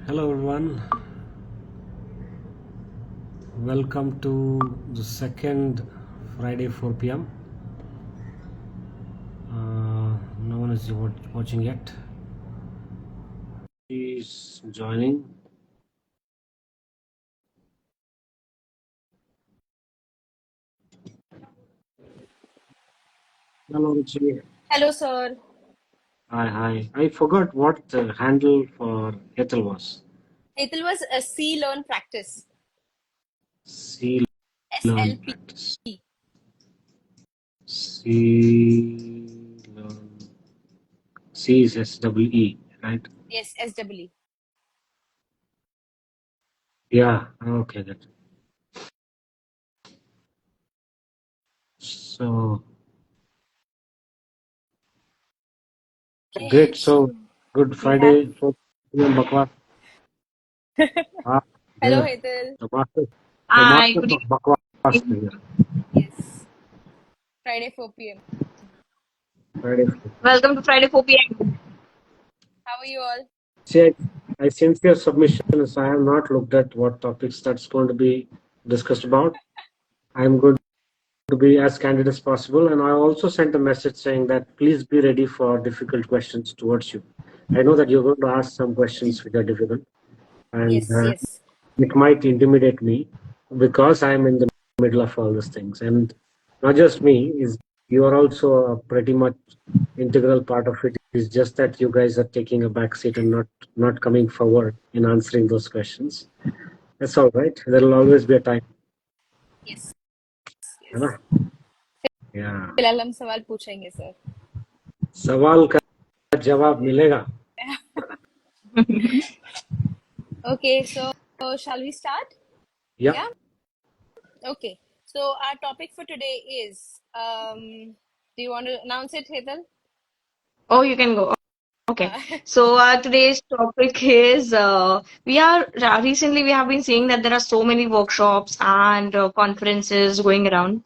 Hello everyone, welcome to the second Friday 4 p.m. No one is watching yet. He's joining. Hello Ruchi. Hello, sir. Hi. I forgot what the handle for Ethel was. It was a C learn practice. C learn SLP. practice. C learn. C is SEE, right? Yes, SWE. Yeah. Okay. Good. So Okay, great. so So good we have. Friday 4 p.m. Bakwas. Ah, Hello, there. Hetal. The Hi, master good of Bakwas is evening. here. Yes, Friday 4 p.m. Friday. Welcome to Friday 4 p.m. How are you all? See, I sense your submissions. I have not looked at what topics that's going to be discussed about. I'm going to be as candid as possible. And I also sent a message saying that please be ready for difficult questions towards you. I know that you're going to ask some questions which are difficult, and Yes, yes. it might intimidate me because I'm in the middle of all these things. And not just me, is you are also a pretty much integral part of it. It's just that you guys are taking a back seat and not coming forward in answering those questions. That's all right. There will always be a time. Yes, है yes. ना? Yeah. फिलहाल हम सवाल पूछेंगे, sir. सवाल का जवाब मिलेगा. Okay, so shall we start? Yeah. Yeah. Okay. So our topic for today is. Do you want to announce it, Hetal? Oh, you can go. Okay. So today's topic is recently we have been seeing that there are so many workshops and conferences going around.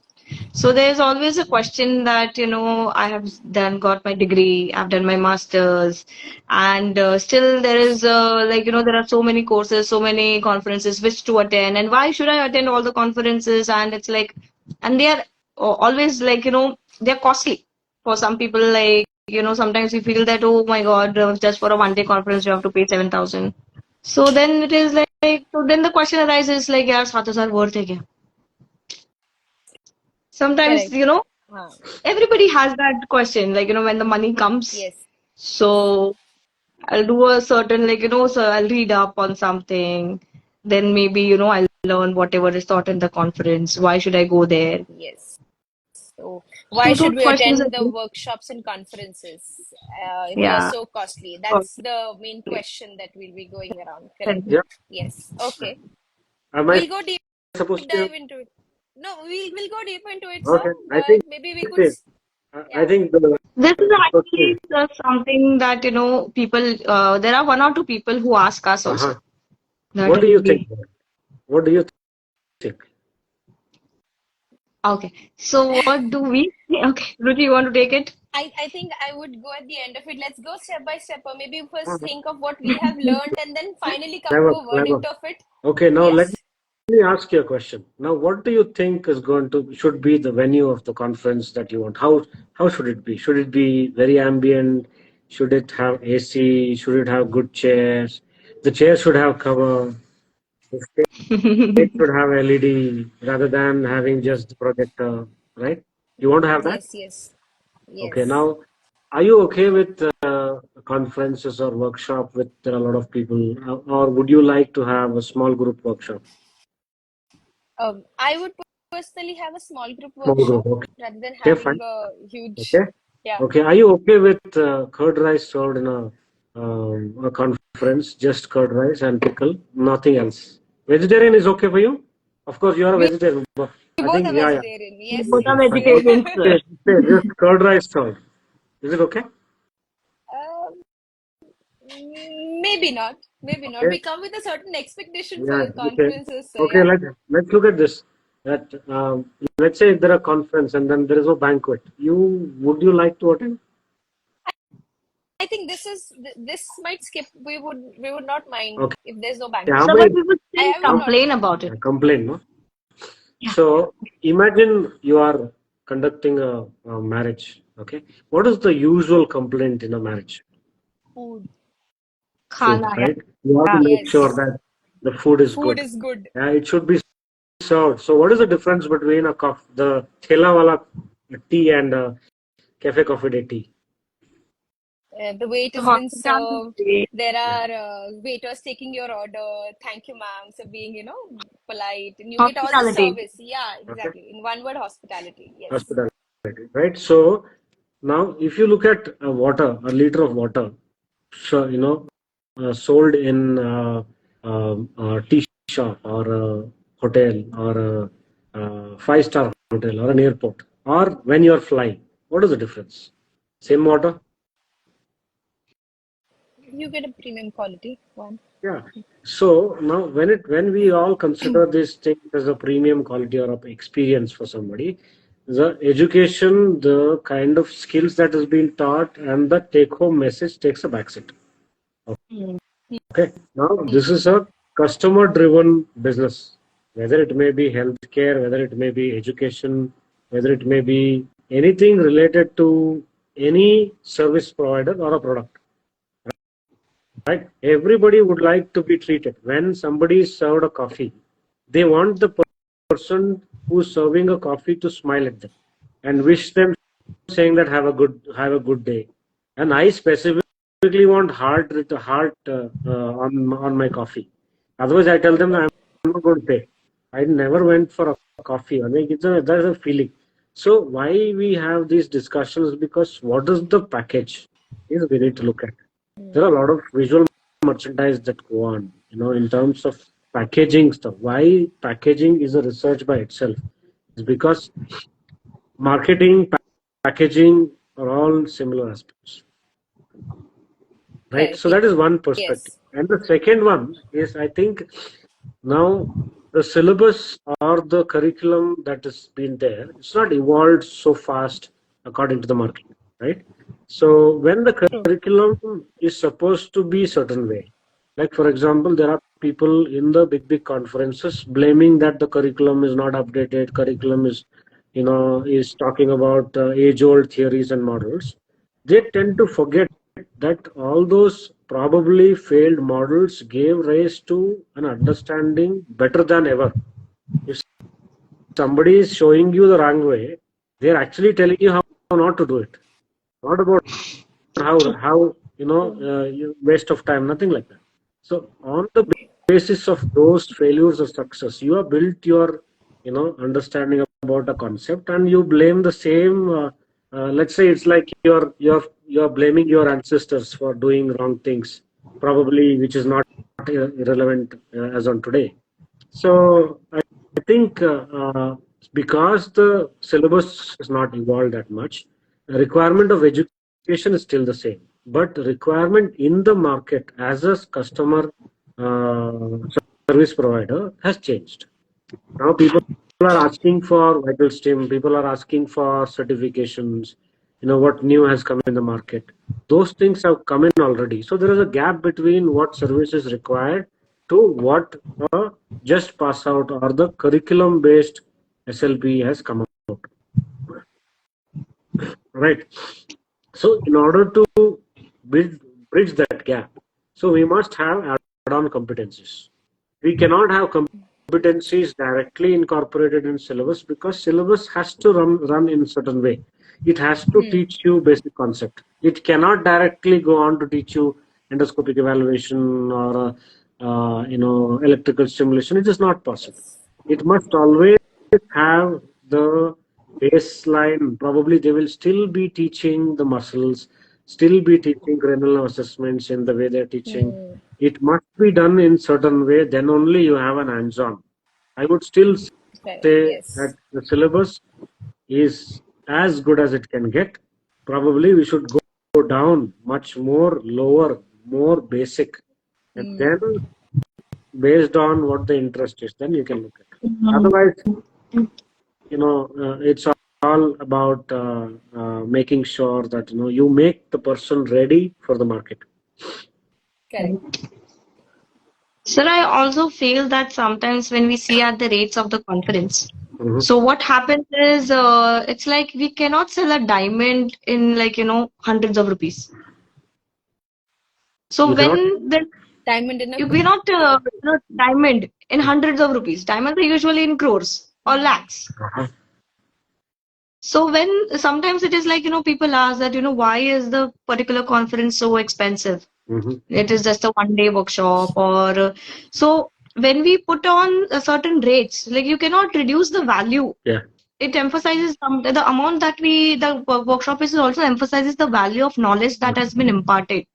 So there's always a question that I have got my degree, I've done my masters, and still there is there are so many courses, so many conferences which to attend, and why should I attend all the conferences? And it's like, and they are always they're costly for some people. Sometimes you feel that, oh my God, just for a 1 day conference you have to pay 7,000. So then it is so then the question arises like, yaar, 7,000 worth hai kya? Sometimes, Correct. everybody has that question, when the money comes. Yes. So I'll do a certain, so I'll read up on something. Then maybe, I'll learn whatever is taught in the conference. Why should I go there? Yes. So, why So those should we questions are, attend the workshops and conferences if they are yeah. so costly? That's the main question that we'll be going around. Correct. Yeah. Yes. Okay. Am I We'll go deep supposed to? dive into it. No, we'll go deep into it, sir. Okay. I But think maybe we it could. is. I Yeah. think the This is okay. actually something that, people, there are one or two people who ask us Uh-huh. also. That What do you think? really, What do you think? okay. So what do we, okay, Ruchi, you want to take it? I think I would go at the end of it. Let's go step by step, or maybe first Uh-huh. think of what we have learned and then finally come to Clever, a clever. verdict of it. Okay, now let Yes. me ask you a question. Now, what do you think is going to should be the venue of the conference that you want? How should it be? Should it be very ambient? Should it have AC? Should it have good chairs? The chairs should have cover. The stage should have LED rather than having just the projector, right? You want to have that? Yes. Yes. Okay. Yes. Now, are you okay with conferences or workshop with a lot of people, or would you like to have a small group workshop? I would personally have a small group Small group. workshop Okay. rather than Okay. having Fine. a huge. Okay. Yeah. Okay. Are you okay with curd rice served in a conference? Just curd rice and pickle, nothing else. Vegetarian is okay for you? Of course, you are a We vegetarian. But I both think, are yeah, yeah. vegetarian. We Yes. both are Okay, fine. vegetarians, sir. Okay, okay, just curd rice served. Is it okay? Um, maybe not. Maybe not. Okay. We come with a certain expectation Yeah. for Okay. conferences. So Okay. yeah. Let's look at this. That let's say there are conference and then there is no banquet. Would you like to attend? I think this might skip. We would not mind Okay. if there's no Yeah, banquet. how So, many but we would still I would not. complain about it. complain, no? Yeah. So imagine you are conducting a marriage. Okay, what is the usual complaint in a marriage? Food. Food, Khana, right? You have to make Yes. sure that the food is Food good. is good. Yeah, it should be served. So what is the difference between the thela wala tea and cafe coffee day tea? The wait The has been hospitality. served. There are waiters taking your order. Thank you, ma'am, for being, polite. And you get all the Hospitality. service. Yeah, Okay, exactly. In one word, hospitality. Yes. hospitality, right? So now, if you look at a liter of water, so, sold in a tea shop or a hotel or a five-star hotel or an airport, or when you're flying, what is the difference? Same water? You get a premium quality one. Yeah. So now when we all consider this thing as a premium quality or of experience for somebody, the education, the kind of skills that is being taught and the take-home message takes a backseat. Hmm. Okay. Now this is a customer-driven business, whether it may be healthcare, whether it may be education, whether it may be anything related to any service provider or a product. Right? Everybody would like to be treated. When somebody is served a coffee, they want the person who's serving a coffee to smile at them and wish them, saying that have a good day. And I specifically want heart on my coffee. Otherwise, I tell them I'm not going to pay. I never went for a coffee. I mean, that's a feeling. So why we have these discussions? Because what is the package? Is we need to look at. There are a lot of visual merchandise that go on, in terms of packaging stuff. Why packaging is a research by itself? It's because marketing, packaging are all similar aspects, right? Correct. So that is one perspective. Yes. And the second one is, I think, now the syllabus or the curriculum that has been there, it's not evolved so fast according to the market, right? So when the True. curriculum is supposed to be certain way, like for example, there are people in the big conferences blaming that the curriculum is not updated, curriculum is talking about age old theories and models. They tend to forget that all those probably failed models gave rise to an understanding better than ever. If somebody is showing you the wrong way, they're actually telling you how not to do it. Not about how waste of time, nothing like that. So on the basis of those failures or success, you have built your understanding about a concept, and you blame the same. Let's say it's like you're blaming your ancestors for doing wrong things, probably, which is not irrelevant as on today. So I think because the syllabus has not evolved that much, the requirement of education is still the same, but the requirement in the market as a customer uh, service provider has changed. Now people are asking for vital stim, people are asking for certifications, what new has come in the market. Those things have come in already. So there is a gap between what service is required to what just pass out or the curriculum based SLP has come out. Right. So in order to bridge that gap, so we must have add-on competencies. We cannot have competencies directly incorporated in syllabus because syllabus has to run in a certain way. It has to teach you basic concept. It cannot directly go on to teach you endoscopic evaluation or electrical stimulation. It is not possible. Yes. It must always have the baseline. Probably they will still be teaching the muscles, still be teaching renal assessments in the way they're teaching. It must be done in certain way, then only you have an hands-on. I would still Correct. say that Yes. the syllabus is as good as it can get. Probably we should go down much more lower, more basic, and then based on what the interest is, then you can look at it. Otherwise, it's all about making sure that you make the person ready for the market. Correct. Sir, I also feel that sometimes when we see at the rates of the conference, Mhm. so what happens is it's like we cannot sell a diamond in hundreds of rupees. So You cannot. when the Diamond in a you cannot diamond in hundreds of rupees. Diamonds are usually in crores or lakhs. Uh-huh. So when sometimes it is like people ask that why is the particular conference so expensive? Mhm. It is just a 1 day workshop or so when we put on a certain rates, like you cannot reduce the value. Yeah. It emphasizes the amount that the workshop is also emphasizes the value of knowledge that has been imparted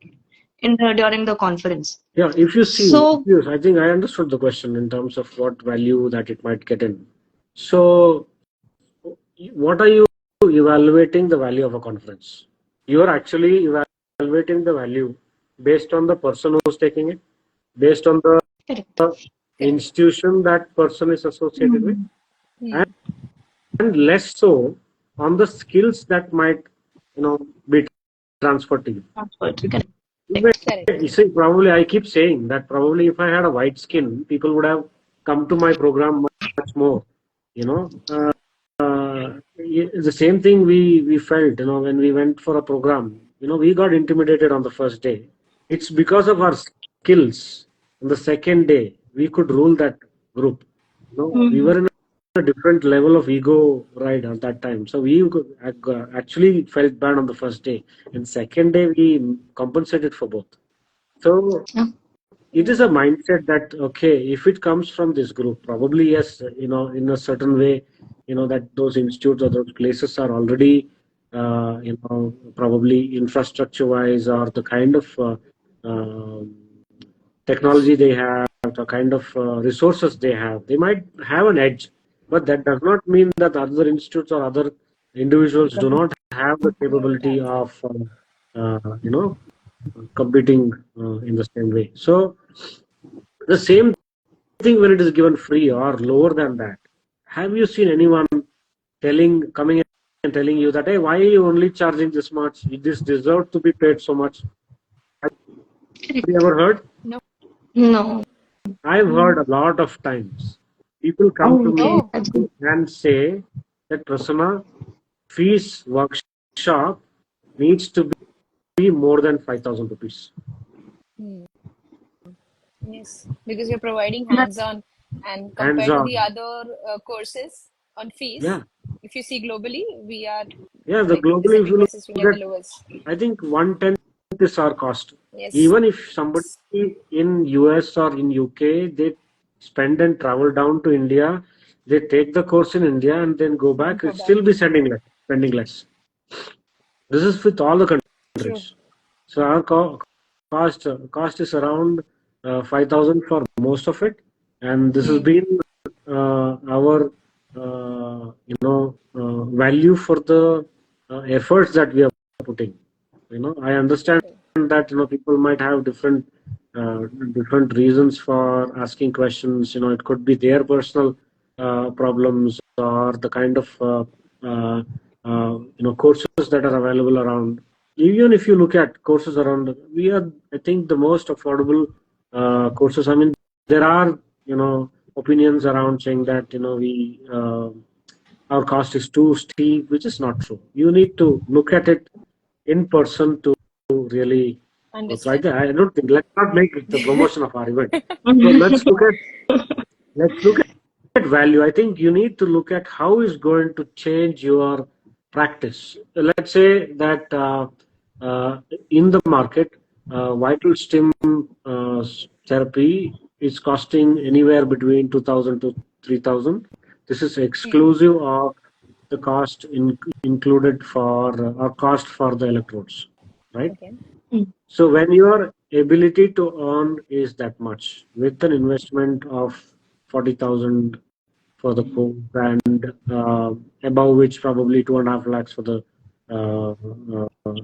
during the conference. Yeah, if you see, So yes, I think I understood the question in terms of what value that it might get in. So, what are you evaluating the value of a conference? You are actually evaluating the value based on the person who's taking it, based on the correct. institution that person is associated with, Hmm. and less so on the skills that might, be transferred to you. Correct. Correct. You see, probably I keep saying that probably if I had a white skin, people would have come to my program much more. You know, the same thing we felt. When we went for a program, we got intimidated on the first day. It's because of our skills. On the second day, we could rule that group. We were in a different level of ego ride at that time. So we actually felt bad on the first day, and second day we compensated for both. So Yeah. it is a mindset that okay, if it comes from this group, probably yes, in a certain way, that those institutes or those places are already, probably infrastructure-wise or the kind of technology they have, the kind of resources they might have an edge, but that does not mean that other institutes or other individuals do not have the Don't capability have. of, competing in the same way. So the same thing when it is given free or lower than that. Have you seen anyone coming and telling you that, hey, why are you only charging this much? This deserves to be paid so much. Have you ever heard? No. No. I've heard a lot of times. People come to me Okay. Oh. and say that Prasanna, fees workshop needs to be more than 5,000 rupees. Hmm. Yes, because you're providing That- hands-on, and Hands compared to the on. other courses on fees, Yeah. if you see globally, we are Yeah. The like globally, if you presenting look this as we have the at, lowest. I think 1/10 is our cost. Yes. Even if somebody in US or in UK, they spend and travel down to India, they take the course in India and then go back, Go it back. still be spending less. This is with all the True. countries. So our cost is around 5,000 for most of it, and this has Hmm. been our value for the efforts that we are putting. I understand that people might have different reasons for asking questions. It could be their personal problems or the kind of courses that are available around. Even if you look at courses around, we are, I think, the most affordable courses. I mean, there are opinions around saying that we our cost is too steep, which is not true. You need to look at it in person to really go through. Understand. I don't think, let's not make it the promotion of our event. So let's look at value. I think you need to look at how is going to change your practice. Let's say that uh, in the market, vital stim therapy is costing anywhere between 2,000 to 3,000. This is Hmm. exclusive of the cost included for or cost for the electrodes, right? Okay. So when your ability to earn is that much with an investment of 40,000 for the course and above which probably 2.5 lakhs for the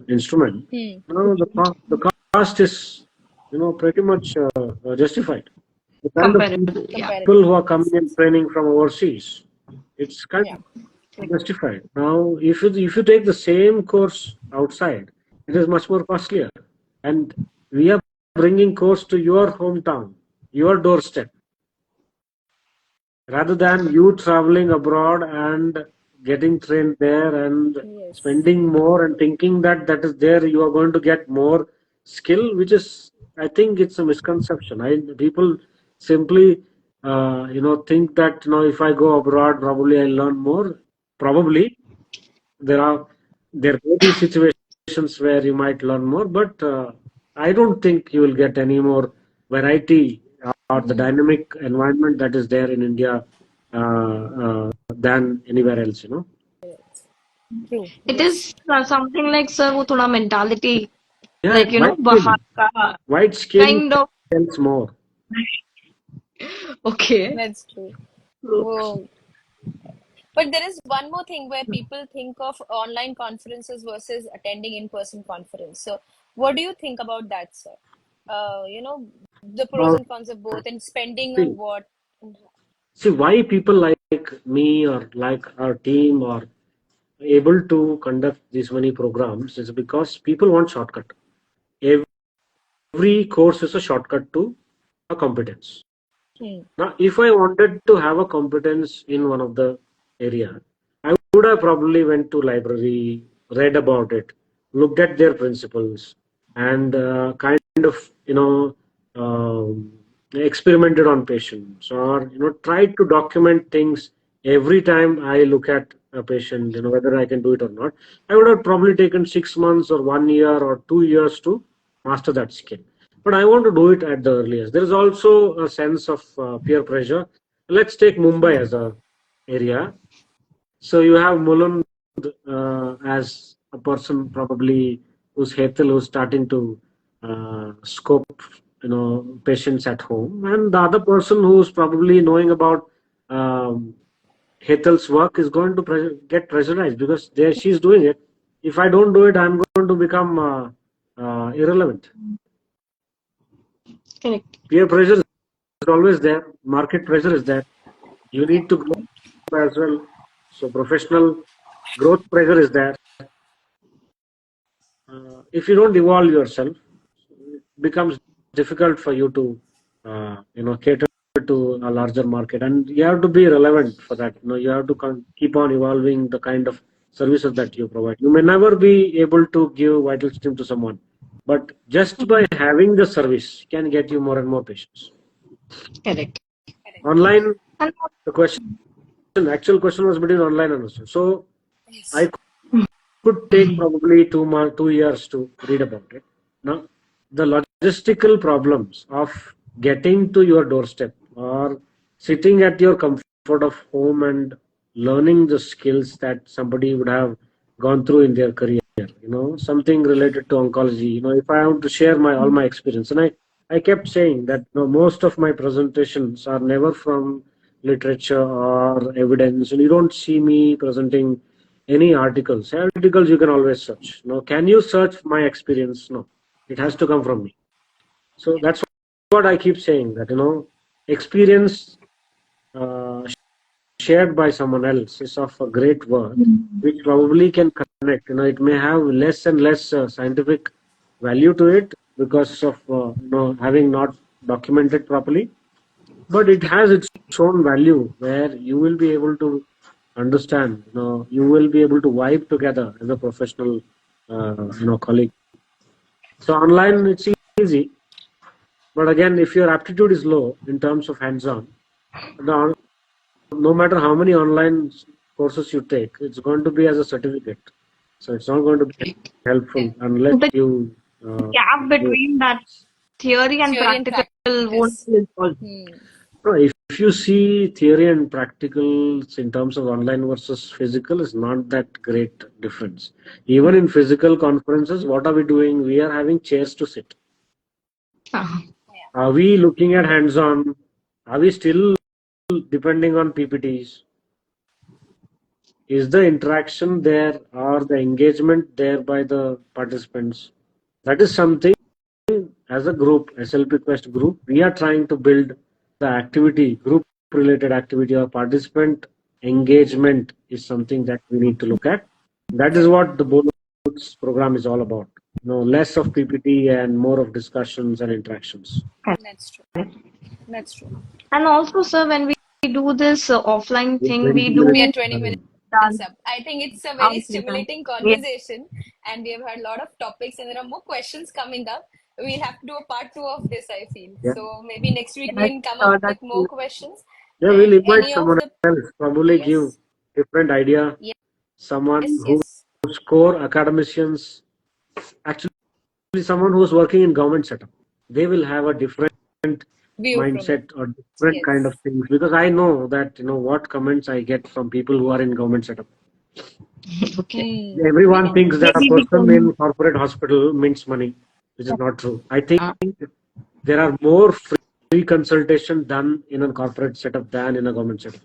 instrument, Hmm. the cost is pretty much justified. The kind of Comparable. Yeah. people Comparable. who are coming Yes. and training from overseas, it's kind Yeah. justified. Now, if you take the same course outside, it is much more costlier, and we are bringing course to your hometown, your doorstep, rather than you traveling abroad and getting trained there and Yes. spending more and thinking that that is there you are going to get more skill, which is, I think it's a misconception. People simply think that if I go abroad probably I'll learn more. Probably there may be situations where you might learn more, but I don't think you will get any more variety or the dynamic environment that is there in India than anywhere else. True. It Yes. is something like, sir, वो थोड़ा mentality, Yeah, like, बाहर का white skin kind of. tells more. Okay. That's true. Whoa. But there is one more thing where people think of online conferences versus attending in-person conference. So, what do you think about that, sir? The pros Uh, and cons of both, and spending see, on what? see why people like me or like our team or able to conduct these many programs is because people want shortcut. Every course is a shortcut to a competence. Hmm. Now, if I wanted to have a competence in one of the area, I would have probably went to library, read about it, looked at their principles, and kind of um, experimented on patients, or tried to document things every time I look at a patient. Whether I can do it or not. I would have probably taken 6 months or 1 year or 2 years to master that skill, but I want to do it at the earliest. There is also a sense of peer pressure. Let's take Mumbai as a area. So you have Mulund as a person probably who's Hetal, who's starting to scope patients at home, and the other person who's probably knowing about um, Hetal's work is going to get pressurized because she's doing it. If I don't do it, I'm going to become irrelevant. Correct. Peer pressure is always there. Market pressure is there. You need to grow as well. So professional growth pressure is there. If you don't evolve yourself, it becomes difficult for you to, cater to a larger market, and you have to be relevant for that. You have to keep on evolving the kind of services that you provide. You may never be able to give vital stream to someone, but just by having the service can get you more and more patients. Correct. Online, And the actual question was between online and also. So Yes. I could take probably 2 years to read about it. Now, the logistical problems of getting to your doorstep or sitting at your comfort of home and learning the skills that somebody would have gone through in their career, something related to oncology. If I want to share all my experience, and I kept saying that most of my presentations are never from literature or evidence, and you don't see me presenting any articles. Articles you can always search. No, can you search my experience? No, it has to come from me. So that's what I keep saying, that experience shared by someone else is of a great worth, which probably can connect. It may have less and less scientific value to it because of having not documented properly, but it has its own value where you will be able to understand. You will be able to vibe together as a professional, colleague. So online it's easy, but again, if your aptitude is low in terms of hands-on, no matter how many online courses you take, it's going to be as a certificate. So it's not going to be helpful unless the you. gap between that theory and Theory and practical won't practice. be resolved. No, if you see theory and practicals in terms of online versus physical, is not that great difference. Even in physical conferences, what are we doing? We are having chairs to sit. Uh-huh. Are we looking at hands-on? Are we still depending on PPTs? Is the interaction there or the engagement there by the participants? That is something as a group, SLP Quest group, we are trying to build the activity, group related activity or participant engagement is something that we need to look at. That is what the Bollywood's program is all about. Less of PPT and more of discussions and interactions. That's true. That's true. And also, sir, when we do this offline thing, 20 we do We are minutes. 20 minutes done up. I think it's a very okay, stimulating yeah. conversation, and we have had a lot of topics, and there are more questions coming up. We'll have to do a part 2 of this, I feel. Yeah. So maybe next week we Yes, can come up that's with more true. questions. Yeah, we'll And invite any of someone the else, probably give yes, different idea. yes, Someone yes, who yes. score academicians, actually someone who's working in government setup. They will have a different View from it. mindset or different kind of Yes. things, because I know that what comments I get from people who are in government setup. Okay. Everyone thinks that a Maybe we person in can. corporate hospital mints money, which is not true. I think Uh, there are more free consultation done in a corporate setup than in a government setup.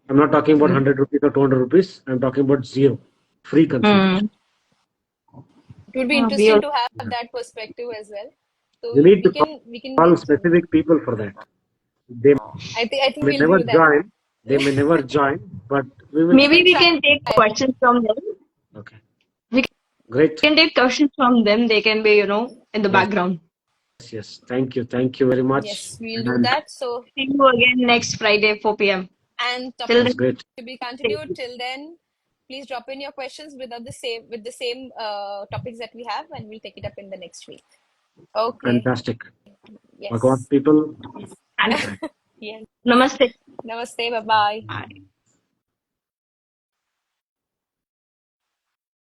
I'm not talking about 100 rupees or 200 rupees. I'm talking about zero free consultation. It would be we interesting also, to have that perspective as well. So You need we to can call get some. specific people for that. They I think may we'll never do that. join. They may never join, but we will. maybe we try. can take questions from them. Okay, We great. can take questions from them. They can be, in the Yes, background. yes. Thank you very much. Yes, we'll do And that. So See you again next Friday, 4 p.m. and Till topics that's then, great. to be continued. Till then, please drop in your questions with the same topics that we have, and we'll take it up in the next week. Okay. Fantastic. Yes. Bhagwan people. and Bye. Yes. namaste. Namaste. Bye bye. Bye.